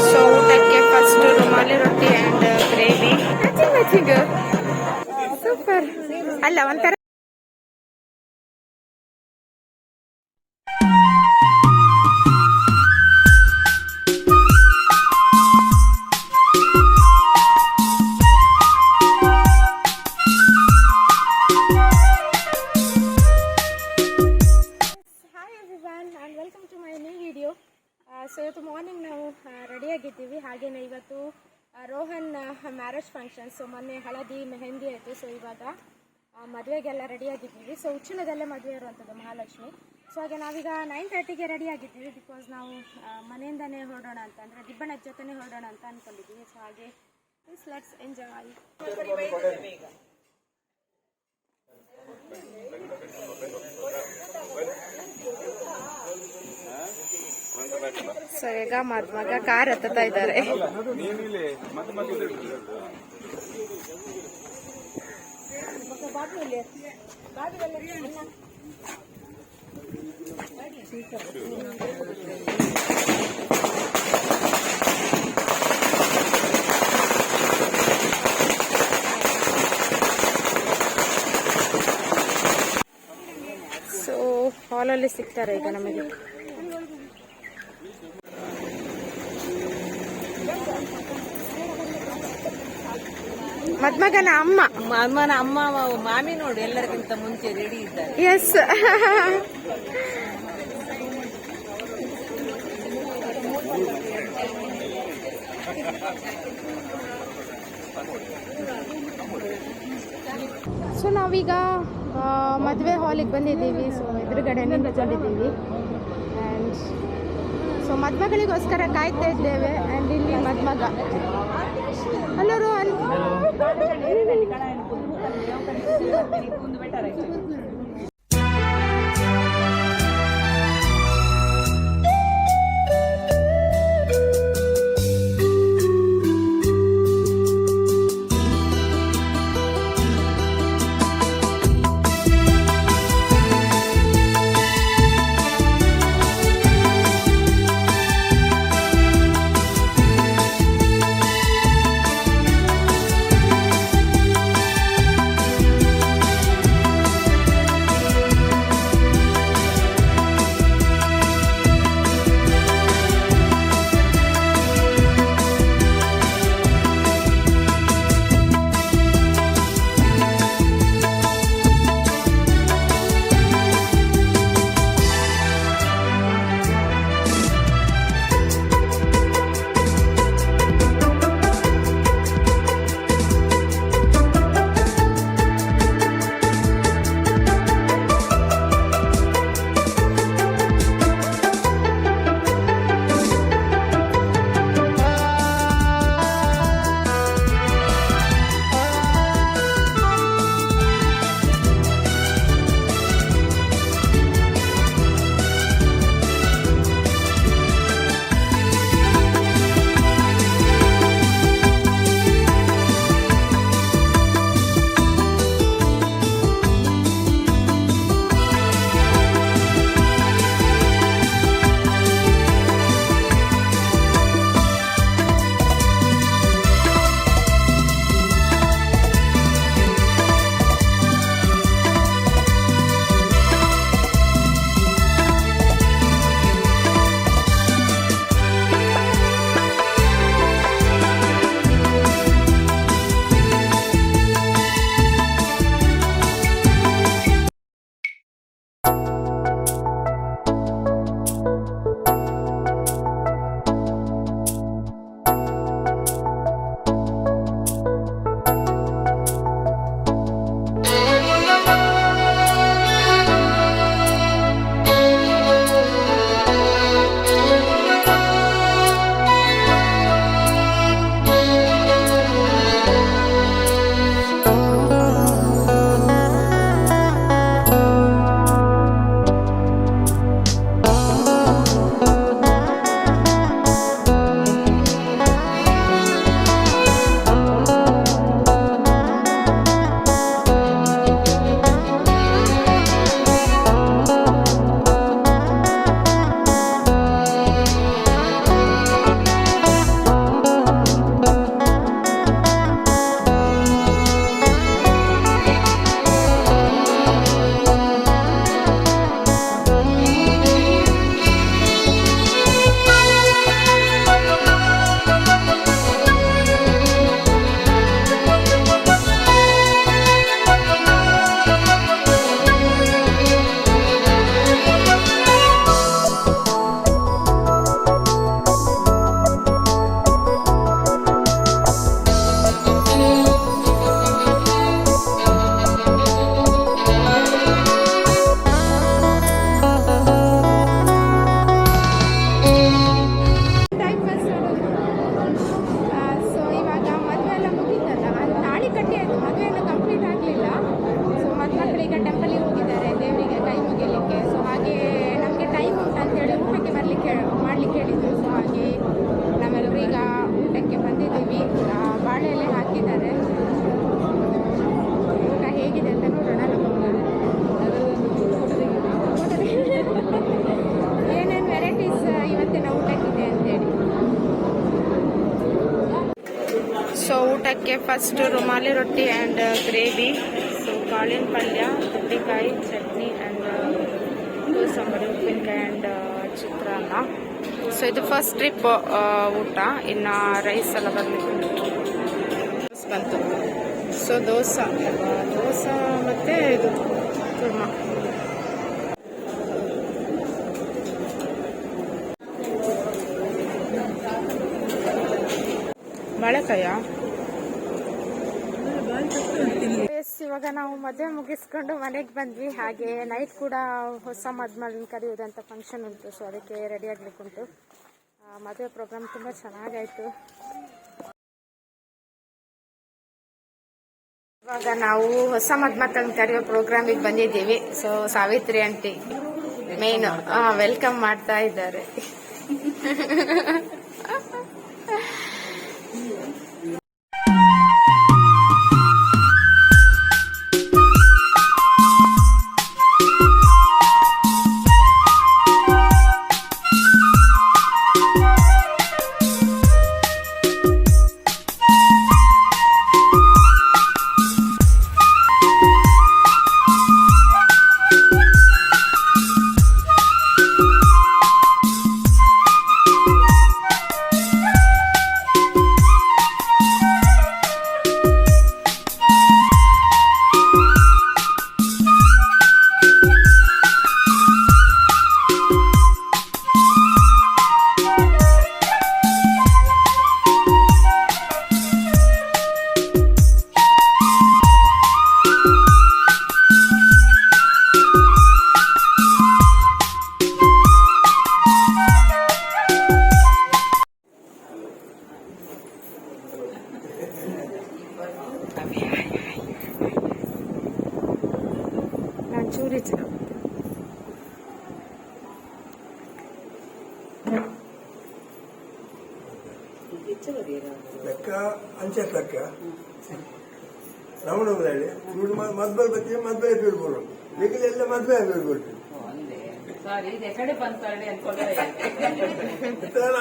So ಊಟಕ್ಕೆ first rumali ರೊಟ್ಟಿ and gravy. Matching super ಅಲ್ಲ ಒಂಥರ. ಸೊ ಇವತ್ತು ಮಾರ್ನಿಂಗ್ ನಾವು ರೆಡಿಯಾಗಿದ್ದೀವಿ. ಹಾಗೆಯೇ ಇವತ್ತು ರೋಹನ್ ಮ್ಯಾರೇಜ್ ಫಂಕ್ಷನ್. ಸೊ ಮೊನ್ನೆ ಹಳದಿ ಮೆಹಂದಿ ಆಯಿತು. ಸೊ ಇವಾಗ ಮದುವೆಗೆಲ್ಲ ರೆಡಿಯಾಗಿದ್ದೀವಿ. ಸೊ ಉಚ್ಚಿಲದಲ್ಲೇ ಮದುವೆ ಇರುವಂಥದ್ದು ಮಹಾಲಕ್ಷ್ಮಿ. ಸೊ ಹಾಗೆ ನಾವೀಗ 9:30ಗೆ ರೆಡಿಯಾಗಿದ್ದೀವಿ. ಬಿಕಾಸ್ ನಾವು ಮನೆಯಿಂದನೇ ಹೊರಡೋಣ ಅಂತ, ಅಂದರೆ ದಿಬ್ಬಣ್ಣದ ಜೊತೆನೇ ಹೊರಡೋಣ ಅಂತ ಅಂದ್ಕೊಂಡಿದ್ದೀವಿ. ಸೊ ಹಾಗೆ ಲೆಟ್ಸ್ ಎಂಜಾಯ್. ಸೊ ಈಗ ಮಗ ಕಾರ್ ಹತ್ತಾ ಇದ್ದಾರೆ. ಸೊ ಹಾಲಲ್ಲಿ ಸಿಗ್ತಾರೆ ಈಗ ನಮಗೆ. ಮದ್ಮಗನ ಅಮ್ಮ ಮಾಮಿ ನೋಡಿ ಎಲ್ಲರಿಗಿಂತ ಮುಂಚೆ ರೆಡಿ ಇದ್ದಾರೆ. ಎಸ್. ಸೊ ನಾವೀಗ ಮದುವೆ ಹಾಲಿಗೆ ಬಂದಿದ್ದೀವಿ. ಸೊ ಎದುರುಗಡೆ ನಿಂತ್ಕೊಂಡಿದ್ದೀವಿ. ಆ್ಯಂಡ್ ಸೊ ಮದುಮಗಳಿಗೋಸ್ಕರ ಕಾಯ್ತಾ ಇದ್ದೇವೆ. ಆ್ಯಂಡ್ ಇಲ್ಲಿ ಮದುಮಗ. ಹಲೋ ರೋಹನ್. ಊಟಕ್ಕೆ ಫಸ್ಟ್ ರುಮಾಲಿ ರೊಟ್ಟಿ ಆ್ಯಂಡ್ ಗ್ರೇವಿ, ಸೊ ಕಾಳಿನ ಪಲ್ಯ, ತೊಂಡೆಕಾಯಿ ಚಟ್ನಿ ಆ್ಯಂಡ್ ಕೋಸಂಬರಿ, ಉಪ್ಪಿನಕಾಯಿ ಆ್ಯಂಡ್ ಚಿತ್ರಾನ್ನ. ಸೊ ಇದು ಫಸ್ಟ್ ಟ್ರಿಪ್ ಊಟ. ಇನ್ನು ರೈಸ್ ಎಲ್ಲ ಬರಲಿಕ್ಕೆ ಬಂತು. ಸೊ ದೋಸೆ ಮತ್ತು ಇದು ಕುರ್ಮ. ಬಾಳೆಕಾಯ. ಇವಾಗ ನಾವು ಮದುವೆ ಮುಗಿಸ್ಕೊಂಡು ಮನೆಗೆ ಬಂದ್ವಿ. ಹಾಗೆ ನೈಟ್ ಕೂಡ ಹೊಸ ಮದುಮಗಳನ್ನ ಕರೆಯೋದಂತ ಫಂಕ್ಷನ್ ಉಂಟು. ಸೊ ಅದಕ್ಕೆ ರೆಡಿ ಆಗ್ಲಿಕ್ಕುಂಟು. ಮದುವೆ ಪ್ರೋಗ್ರಾಮ್ ತುಂಬ ಚೆನ್ನಾಗಾಯಿತು. ಇವಾಗ ನಾವು ಹೊಸ ಮದುಮಕ್ಕಳನ್ನ ಕರೆಯೋ ಪ್ರೋಗ್ರಾಮಿಗೆ ಬಂದಿದ್ದೀವಿ. So Savitri aunty main welcome ಮಾಡ್ತಾ ಇದ್ದಾರೆ. ಲೆಕ್ಕ ಅಂಚೆ ಲೆಕ್ಕ ರಮಣ ಮದ್ವೆ ಬತ್ತಿ ಮದ್ವೆ ಬೀಳ್ಬೋದು ಎಲ್ಲ ಮದ್ವೆ ಬೀಳ್ಬೋದು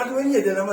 ಅದು ಒಂದಿದೆ ನಮ್ಮ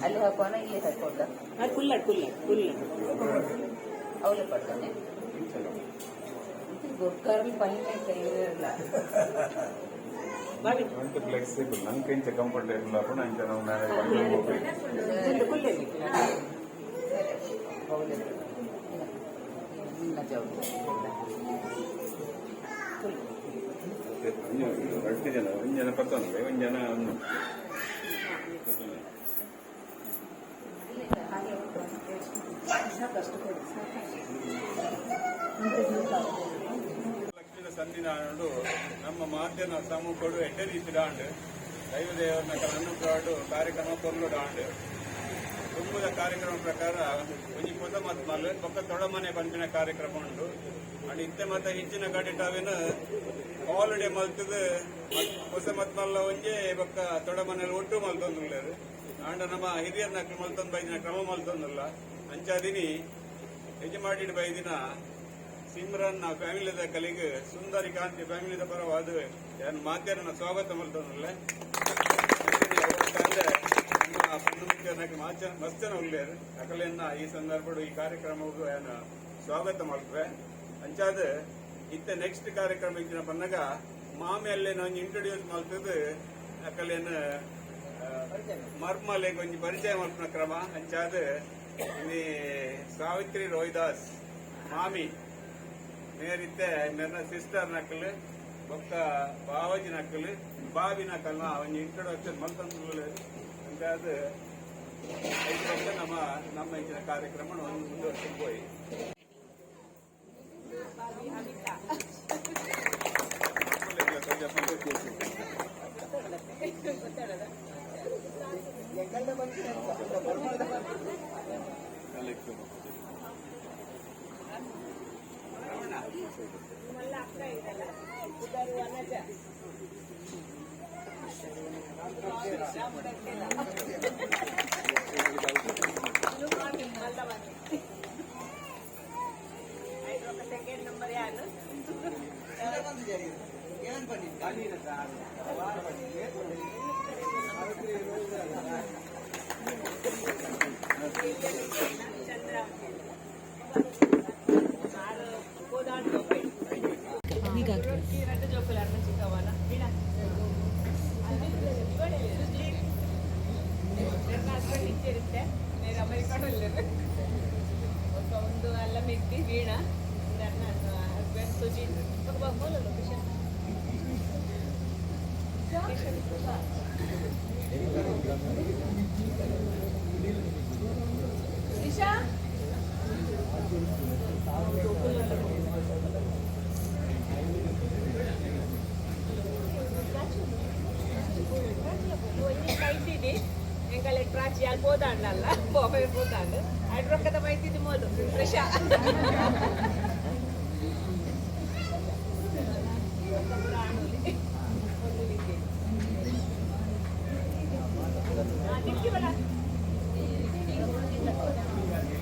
ಅಲ್ಲಿ ಹಾಕೋಣ, ಇಲ್ಲಿ ಹಾಕೋದ ಅವಳೆ ಪಡ್ತಾನೆ ಗುರ್ಕಾರಲ್ಲಿ ಪಲ್ಯ ಕೈಯಿರಲ್ಲ ಫ್ಲೆಕ್ಸಿಬಲ್ ನಂಗೆ ಇಂಚ ಕಂಫರ್ಟೇಬಲ್ ಆಗೋಣ ಇಂಚ ನಾವು ರೊಟ್ಟಿ ಜನ ಒಂಜನ ಪತ್ತೊಂದು ಒಂಜನ ಲಕ್ಷ್ಮೀನ ಸಂದಿನಾಡು ನಮ್ಮ ಮಾಧ್ಯಮ ಸಮೂಹಗಳು ಎಡ್ಡೆ ರೀತಿಡಾಂಡು ದೈವದೇವರನ್ನ ಅನುಗ್ರಹಾಡು ಕಾರ್ಯಕ್ರಮ ಕೊಲ್ಲುಡಾಂಡು ತುಂಬುದ ಕಾರ್ಯಕ್ರಮ ಪ್ರಕಾರ ಒಂಜಿ ಹೊಸ ಮತ್ಮಲ್ ಬೊಕ್ಕ ತೊಡಮನೆ ಪಂಪಿನ ಕಾರ್ಯಕ್ರಮ ಉಂಟು ಅಂಡ್ ಇತ್ತೆ ಮತ್ತೆ ಹೆಚ್ಚಿನ ಗಡಿಟವೇನು ಹಾಲಿಡೇ ಮಲ್ತದ ಹೊಸ ಮತ್ಮಲ್ಲ ಒಂಜೆ ಬೊಕ್ಕ ತೊಡಮನೆಯಲ್ಲಿ ಒಟ್ಟು ಮಲ್ತೊಂದುಳ್ಳೇರು ಅಂಡ್ ನಮ್ಮ ಹಿರಿಯರ ನಕ್ಲು ಮಲ್ತೊಂದು ಬೈದಿನ ಕ್ರಮ ಮಲ್ತೊಂದುಲ್ಲ ಅಂಚಾದಿನಿ ಯಜಮಾಡಿಡ್ ಬೈದಿನ ಸಿಮ್ರನ್ ಫ್ಯಾಮಿಲಿದ ಕಲಿಗೆ ಸುಂದರಿ ಕಾಂತಿ ಫ್ಯಾಮಿಲಿದ ಪರವಾದ ಯಾರು ಮಾಧ್ಯಮ ಸ್ವಾಗತ ಮಲ್ತೊಂದುಲ್ಲ ಮಸ್ತನ ಉಳ್ಳೇರು ಅಕಲೆಯನ್ನ ಈ ಸಂದರ್ಭಡು ಈ ಕಾರ್ಯಕ್ರಮವು ಏನು ಸ್ವಾಗತ ಮಾಡ್ತವೆ ಅಂಚಾದ ಇತ್ತೆ ನೆಕ್ಸ್ಟ್ ಕಾರ್ಯಕ್ರಮ ಇಚ್ಚಿನ ಬಂದಾಗ ಮಾಮೆಯಲ್ಲೇ ನಾವು ಇಂಟ್ರೊಡ್ಯೂಸ್ ಮಾಡ್ತದ ಅಕಲೇನು ಮರ್ಮಲೆ ಕೊಂಚ ಪರಿಚಯ ಮಾಡ್ತಿನ ಕ್ರಮ ಅಂಚಾದ ಇಲ್ಲಿ ಸಾವಿತ್ರಿ ರೋಹಿದಾಸ್ ಮಾಮಿ ನೇರಿತ್ತೆ ನನ್ನ ಸಿಸ್ಟರ್ ನಕ್ಕಲು ಬೊಕ್ಕ ಬಾವಾಜಿ ನಕ್ಕಲು ಬಾವಿ ನಕ್ಕಲ್ನ ಒಂದು ಇಂಟ್ರೊಡಕ್ಷನ್ ಮಲ್ತಂದು ಅಂಚಾದ 5 ವರ್ಷ ನಮ್ಮ ಇಂಚಿನ ಕಾರ್ಯಕ್ರಮ ಮುಂದುವರಿಸಿಕೊಂಡು ಹೋಯಿ ಒಂದು ಅಲ್ಲ ಮೆತ್ತಿ ವೀಣ ಹಸ್ಬೆಂಡ್ ಸುಜಿತ್ ನಿಶಾ మైతిది ఇంకా ట్రాక్ చేయాలి పోతాండి అలా బాబాయ్ పోతాండు అడ్రొక్క కదా మైతిది మోలు రిషా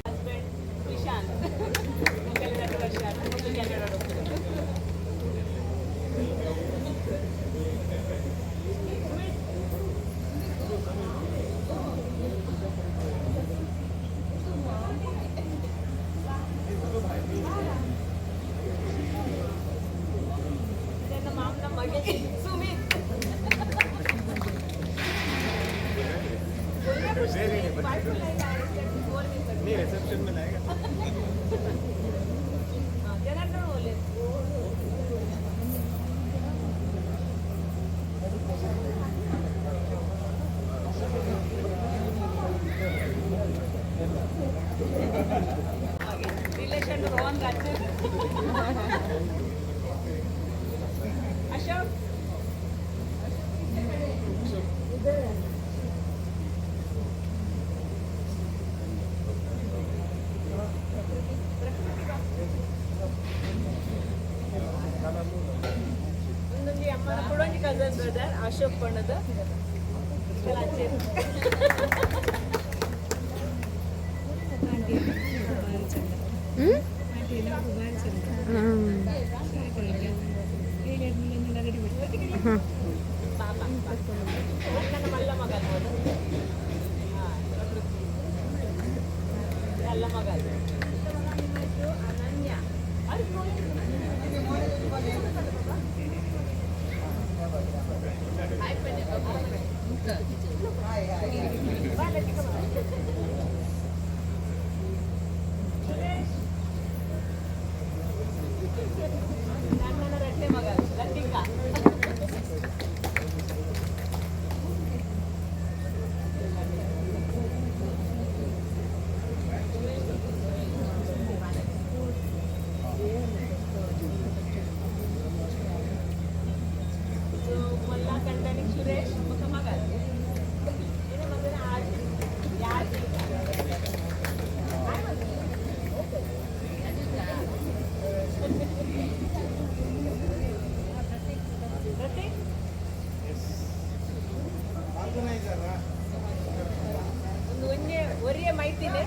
హస్బెండ్ విశాల్ కలిసి వర్షాలు ముందుకు వెళ్ళడం नहीं रिसेप्शन में लाएगा ರಿಲೇಷನ್ ರೋಹನ್ ರಾಜ್ ಅಶೋಕ್ ಒಂದೊಂದು ಅಮ್ಮನ ಕೊಡೋಂಜಿ ಕಸನ್ ಬ್ರದರ್ ಅಶೋಕ್ ಪಣ್ಣದು ಪಾಪ ಅಣ್ಣನ ಮಲ್ಲ ಮಗ ಅಲ್ಬೋದು ಅಲ್ಲ ಮಗ ಅನನ್ಯ ನನ್ನನ ರಟ್ಟೆ ಮಗ ಲತಿಕಾ मल्ला कंटनिक सुरेश मग मग येणे मग आज याद ಒಂದು ಒಂದೇ ಒರಿಯ ಮೈತಿದೆ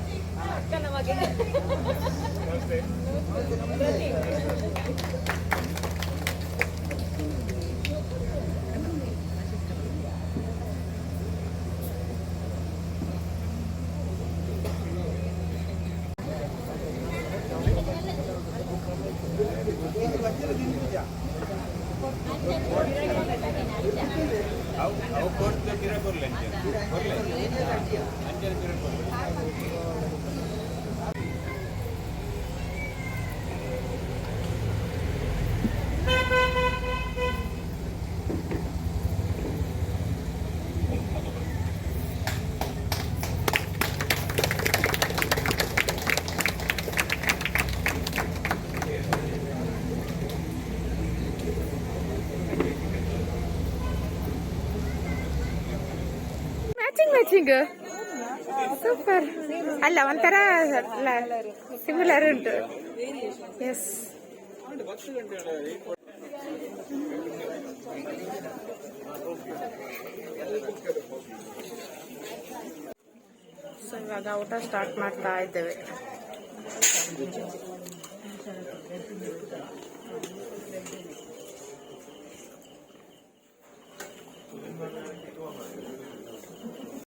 ಅಕ್ಕನ ಮಗೆ ಅವು ಕೊಡ್ತು ಕಿರ ಕೊರ್ಲೆ ಅಂಜಲ್ ಕಿರ ಕೊರ್ಲೆ ಮ್ಯಾಚಿಂಗ್ ಸೂಪರ್ ಅಲ್ಲ ಒಂಥರ ಸಿಮಿಲರ್ ಉಂಟು ಎಸ್ ಸೊ ಇವಾಗ ಊಟ ಸ್ಟಾರ್ಟ್ ಮಾಡ್ತಾ ಇದ್ದೇವೆ.